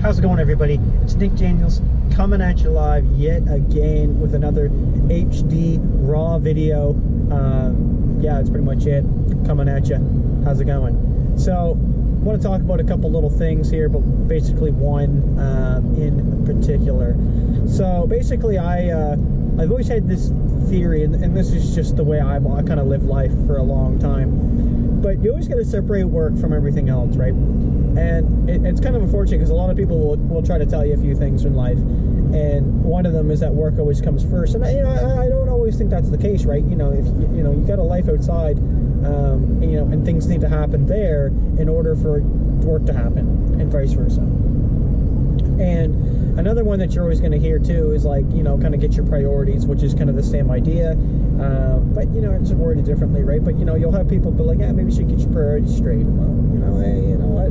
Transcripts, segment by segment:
How's it going, everybody? It's Nick Daniels coming at you live yet again with another HD raw video. Yeah, that's pretty much it. Coming at you. How's it going? So, I want to talk about a couple little things here, but basically one in particular. So, basically, I've always had this theory, and this is just the way I kind of live life for a long time. But you always got to separate work from everything else, right? And it's kind of unfortunate because a lot of people will try to tell you a few things in life, and one of them is that work always comes first. And I don't always think that's the case, right? You know, if you got a life outside, and things need to happen there in order for work to happen, and vice versa. And another one that you're always going to hear too is like, kind of get your priorities, which is kind of the same idea, but it's worded differently, right? But you'll have people be like, yeah, maybe you should get your priorities straight. Well, hey, you know what?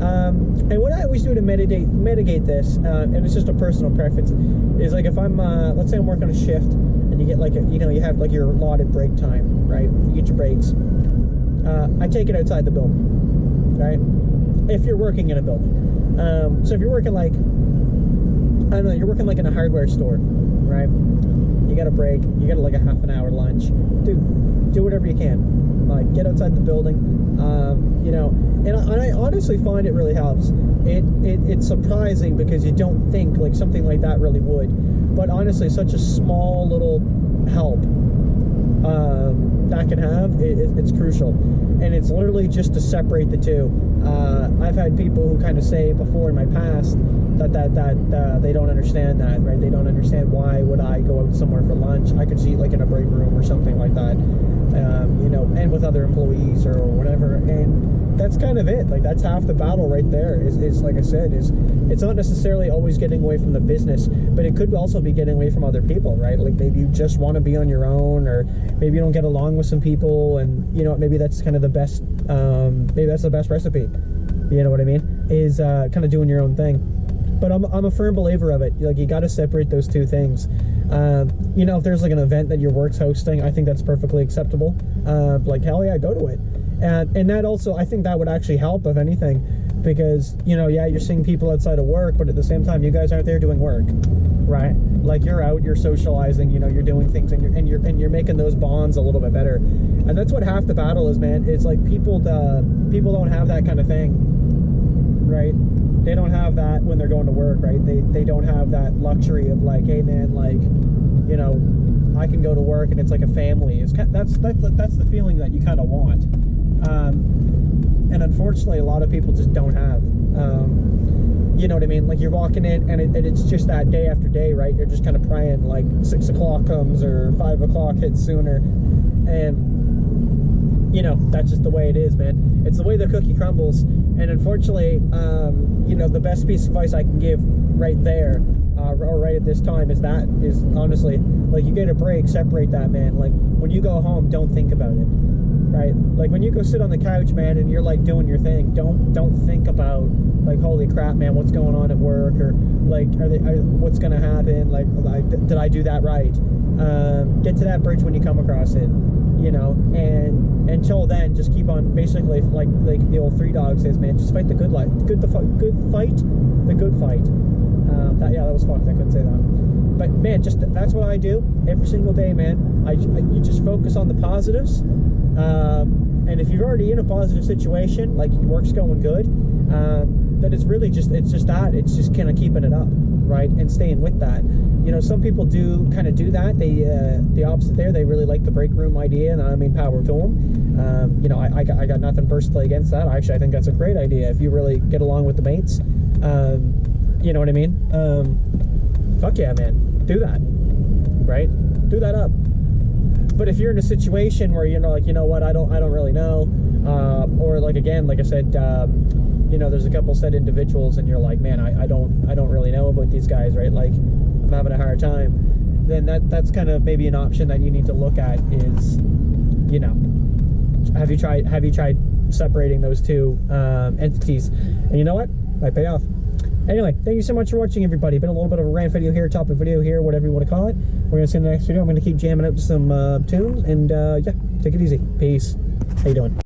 And what I always do to mitigate this, and it's just a personal preference, is like if I'm, let's say I'm working a shift, and you get like you have like your allotted break time, right? You get your breaks. I take it outside the building, right? If you're working in a building. So if you're working like, I don't know, you're working like in a hardware store, right? You got a break, you got like a half an hour lunch. Dude, do whatever you can. Like, get outside the building, and I honestly find it really helps. It's surprising because you don't think like something like that really would, but honestly, such a small little help that can have, it's crucial. And it's literally just to separate the two. I've had people who kind of say before in my past that they don't understand that, right? They don't understand why would I go out somewhere for lunch. I could see like in a break room or something like that, and with other employees or whatever. And that's kind of it. Like, that's half the battle right there. Is like I said, it's not necessarily always getting away from the business, but it could also be getting away from other people, right? Like maybe you just want to be on your own, or maybe you don't get along with some people, and maybe that's kind of the best. Maybe that's the best recipe. You know what I mean? Is kind of doing your own thing. But I'm a firm believer of it. Like, you got to separate those two things. If there's like an event that your work's hosting, I think that's perfectly acceptable. Like, hell yeah, go to it. And that also, I think that would actually help, if anything, because yeah, you're seeing people outside of work, but at the same time, you guys aren't there doing work, right? Like, you're out, you're socializing, you're doing things, and you're making those bonds a little bit better. And that's what half the battle is, man. It's like people don't have that kind of thing, right? They don't have that when they're going to work, right? They don't have that luxury of like, hey man, like, I can go to work and it's like a family. That's the feeling that you kind of want. And unfortunately, a lot of people just don't have. You know what I mean? Like, you're walking in and it's just that day after day, right? You're just kind of praying like 6 o'clock comes or 5 o'clock hits sooner, and that's just the way it is, man. It's the way the cookie crumbles. And unfortunately, the best piece of advice I can give right there, or right at this time, is honestly, like, you get a break, separate that, man. Like, when you go home, don't think about it, right? Like, when you go sit on the couch, man, and you're like doing your thing, don't think about like, holy crap, man, what's going on at work, or like, what's gonna happen? Like, did I do that right? Get to that bridge when you come across it, and until then, just keep on, basically, like the old Three Dogs says, man, just fight the good fight. That was fucked. I couldn't say that. But man, that's what I do every single day, man. You just focus on the positives, and if you're already in a positive situation, like your work's going good, then it's really just kind of keeping it up, right, and staying with that. Some people do that. They the opposite there. They really like the break room idea, and I mean, power to them. I got nothing personally against that. Actually, I think that's a great idea if you really get along with the mates. You know what I mean? Fuck yeah, man, do that, right? Do that up. But if you're in a situation where like, what, I don't really know, or like, again, like I said, there's a couple set individuals, and you're like, man, I don't really know about these guys, right? Like, I'm having a hard time. Then that's kind of maybe an option that you need to look at is, have you tried separating those two entities? And you know what? Might pay off. Anyway, thank you so much for watching, everybody. Been a little bit of a rant video here, topic video here, whatever you want to call it. We're going to see you in the next video. I'm going to keep jamming out to some tunes, and yeah, take it easy. Peace. How you doing?